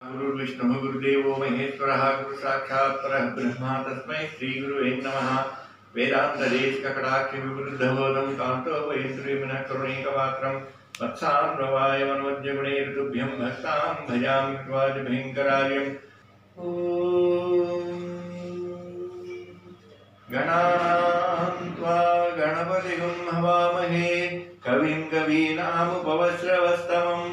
गुरुर्विष्णुः गुरुदेवो महेश्वरः गुरु साक्षात् परः ब्रह्म तस्मै श्री गुरुवे नमः। वेदान्तदेशकटाक्षि विवृद्धबोधं कान्तो वैन्द्रियमनः करुणैकपात्रं वत्सान्ववाय मनोज्ञगुणे ऋतुभ्यं भक्तां भजामि कृपादिभयङ्करार्यम्। ॐ गणान्त्वा गणपतिगुं हवामहे कविं कवीनामुपवस्रवस्तमम्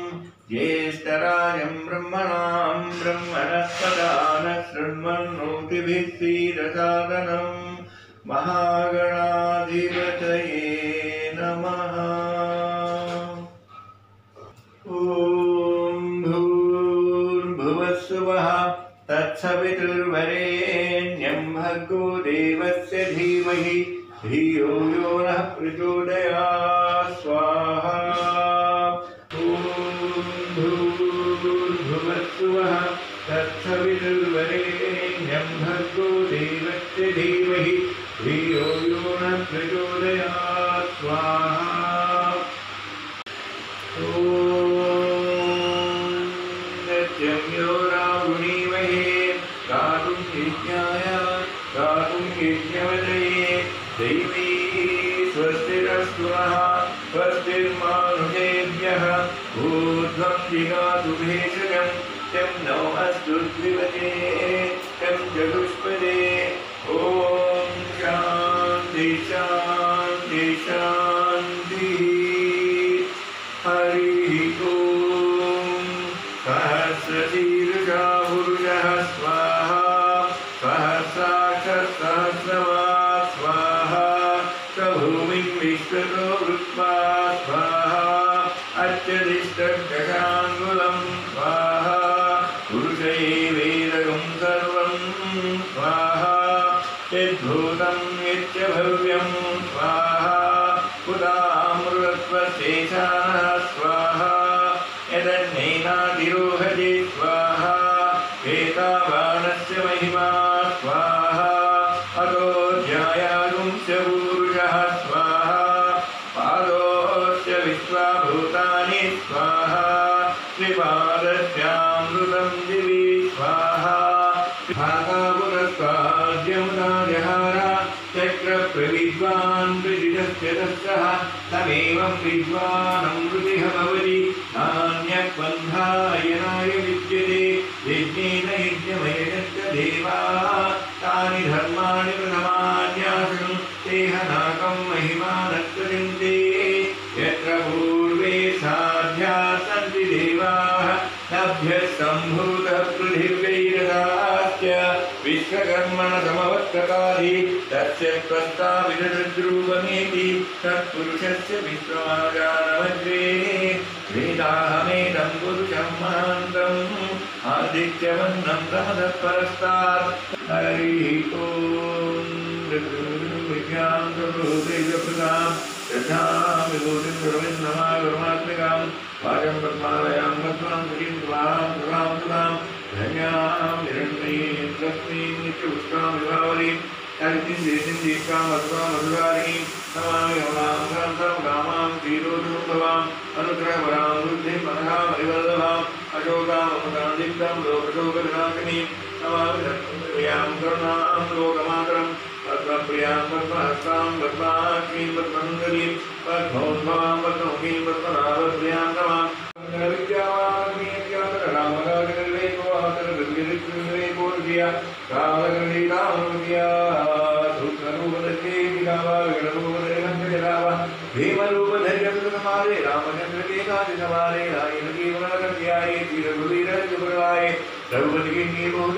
ज्येष्ठराजं ब्रह्मणां ब्रह्मणस्पदान शृण्वन्नोतिभिः सीदसादनं महागणाधिपतये नमः। ॐ भूर्भुवस्सुवः तत्सवितुर्वरेण्यं भर्गो देवस्य धीमहि धियो यो नः प्रचोदयात् स्वाहा। भूर्भुवस्सुवः तत्सवितुर्वरेण्यं भर्गो देवस्य धीमहि धियो यो नः प्रचोदयात् स्वाहा। ॐ नित्यं यो रावुणीमहे गातुं यज्ञवदये दैवी स्वस्तिरस्तु नः स्वस्तिर्मानुषेभ्यः ऊर्ध्वं जिगातु भेषजं तं नो अस्तु द्विपदे तं चतुष्पदे। ॐ शान्ति शान्ति शान्तिः। हरिः ॐ सहस्रशीर्षा पुरुषः स्वाहा सहस्राक्षः सहस्रवात् स्वाहा भूमिं विश्वतो वृत्वा स्वाहा अर्चदिष्टशशाङ्गुलं स्वाहा पुरुषये वेदगं सर्वं स्वाहा यद्भूतं यच्च भव्यं स्वाहा पुरामृतत्वशेषानः स्वाहा यदन्नेनातिरोहति स्वाहा एतावानस्य महिमा स्वाहा अतो ध्यायागुंस्य पुरुषः स्वाहा पादोस्य विश्वाभूतानि स्वाहा त्रिपादस्यामृतं दिवि स्वाहा भागापुरस्वाद्यमुदाजहार चक्रप्रविद्वान् प्रजितस्य तस्सः तमेवं विद्वानमृतिः भवति नान्यपन्थायनाय विद्यते यज्ञेन यज्ञमयजस्य देवाः तानि धर्माणि प्रथमान्यासं तेहनाकं महिमानस्वजन्ते यत्र पूर्वे साध्याः सन्ति देवाः नभ्यः सम्भूतः पृथिव्यैरदाश्च विश्वकर्मण समवत्ककारि तस्य प्रस्ताविदद्रूपमेति तत्पुरुषस्य विश्वमाजानमग्रे वेदाहमेदं पुरुषं महान्तम् आदित्यवन्नं तमतःपरस्तात्। हरिः ॐ विद्यां प्रभुदेवप्रदां श्रद्धां विभूतिं गुरुविं नमः गुरुमात्मिकां वाचं पद्मालयां पद्मां श्रीं स्वाहां धन्यां निरण्मयीं लक्ष्मीं नित्यपुष्टां विभावरीं हरितिं देशीं दीप्तां मधुरां मधुरारीं नमामि रमां शान्तां कामां क्षीरोदुर्भवां अनुग्रहवरां बुद्धिं मनसां हरिवल्लभाम् अशोकामृतां दीप्तां लोकशोकविनाशिनीं नमामि धर्मप्रियां करुणां लोकमातरं पद्मप्रियां पद्महस्तां पद्माक्षीं पद्मसुन्दरीं पद्मोद्भवां पद्ममुखीं पद्मनाभप्रियां नमामि भीमरूपधर्यमारे रामचंद्र के काज सवारे रघुवीर रघुवीराय रघुपति के बहुत